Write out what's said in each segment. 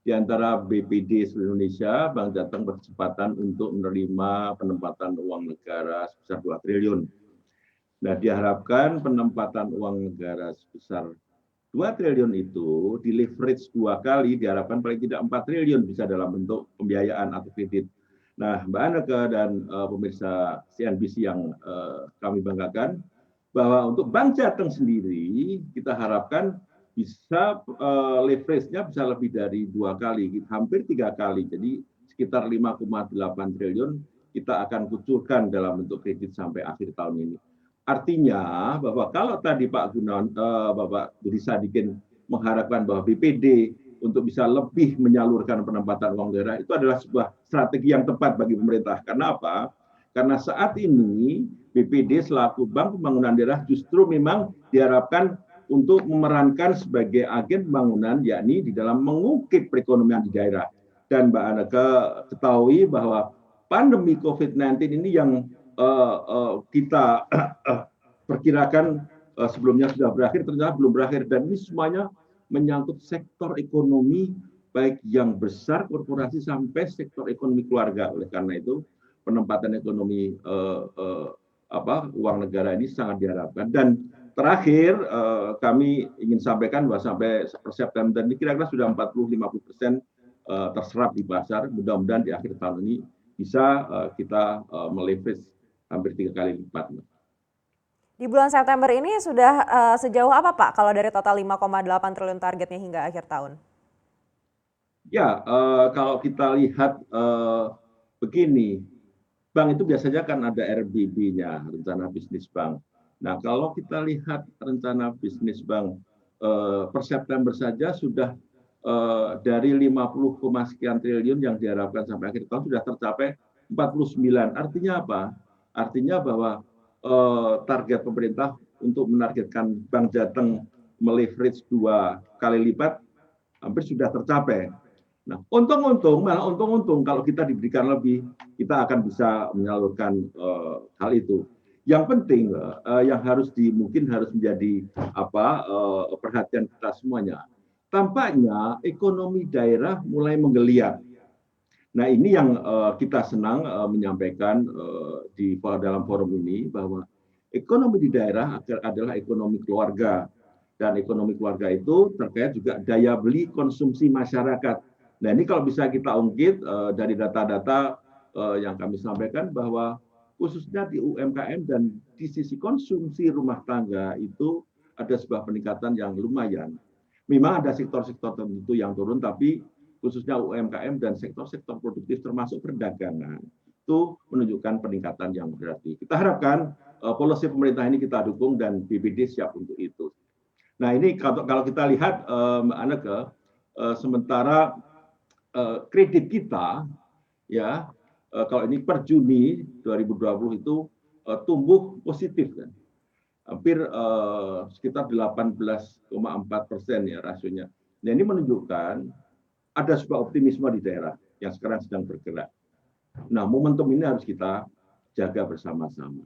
di antara BPD seluruh Indonesia, Bank Jateng berkesempatan untuk menerima penempatan uang negara sebesar 2 triliun. Nah, diharapkan penempatan uang negara sebesar 2 triliun itu di leverage 2 kali, diharapkan paling tidak 4 triliun bisa dalam bentuk pembiayaan atau kredit. Nah, Mbak Anneke dan pemirsa CNBC yang kami banggakan, bahwa untuk Bank Jateng sendiri kita harapkan bisa leverage-nya bisa lebih dari 2 kali, hampir 3 kali. Jadi sekitar 5,8 triliun kita akan kucurkan dalam bentuk kredit sampai akhir tahun ini. Artinya bahwa kalau tadi Pak Gunawan, Bapak Budi Sadikin mengharapkan bahwa BPD untuk bisa lebih menyalurkan penempatan uang daerah, itu adalah sebuah strategi yang tepat bagi pemerintah. Karena apa? Karena saat ini BPD selaku Bank Pembangunan Daerah justru memang diharapkan untuk memerankan sebagai agen pembangunan, yakni di dalam mengukir perekonomian di daerah. Dan Mbak Anneke ketahui bahwa pandemi COVID-19 ini yang kita perkirakan sebelumnya sudah berakhir, ternyata belum berakhir. Dan ini semuanya menyangkut sektor ekonomi, baik yang besar korporasi sampai sektor ekonomi keluarga. Oleh karena itu, penempatan ekonomi uang negara ini sangat diharapkan. Dan terakhir, kami ingin sampaikan bahwa sampai September ini kira-kira sudah 40-50% terserap di pasar. Mudah-mudahan di akhir tahun ini bisa kita meleverage hampir 3 kali lipat. Di bulan September ini sudah sejauh apa Pak kalau dari total 5,8 triliun targetnya hingga akhir tahun? Ya, kalau kita lihat begini, bank itu biasanya kan ada RBB-nya, rencana bisnis bank. Nah, kalau kita lihat rencana bisnis bank per September saja sudah dari 50, sekian triliun yang diharapkan sampai akhir tahun sudah tercapai 49. Artinya apa? Artinya bahwa target pemerintah untuk menargetkan Bank Jateng meleverage 2 kali lipat hampir sudah tercapai. Nah, malah untung kalau kita diberikan lebih, kita akan bisa menyalurkan hal itu. Yang penting yang mungkin harus menjadi perhatian kita semuanya. Tampaknya ekonomi daerah mulai menggeliat. Nah, ini yang kita senang menyampaikan dalam forum ini, bahwa ekonomi di daerah adalah ekonomi keluarga. Dan ekonomi keluarga itu terkait juga daya beli konsumsi masyarakat. Nah, ini kalau bisa kita ungkit dari data-data yang kami sampaikan, bahwa khususnya di UMKM dan di sisi konsumsi rumah tangga itu ada sebuah peningkatan yang lumayan. Memang ada sektor-sektor tertentu yang turun, tapi khususnya UMKM dan sektor-sektor produktif termasuk perdagangan itu menunjukkan peningkatan yang berarti. Kita harapkan polisi pemerintah ini kita dukung dan BPD siap untuk itu. Nah, ini kalau kita lihat Mbak Anneke, sementara kredit kita ya kalau ini per Juni 2020 itu tumbuh positif kan. Hampir sekitar 18,4% ya rasionya. Nah, ini menunjukkan ada sebuah optimisme di daerah yang sekarang sedang bergerak. Nah, momentum ini harus kita jaga bersama-sama.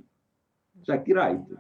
Saya kira itu.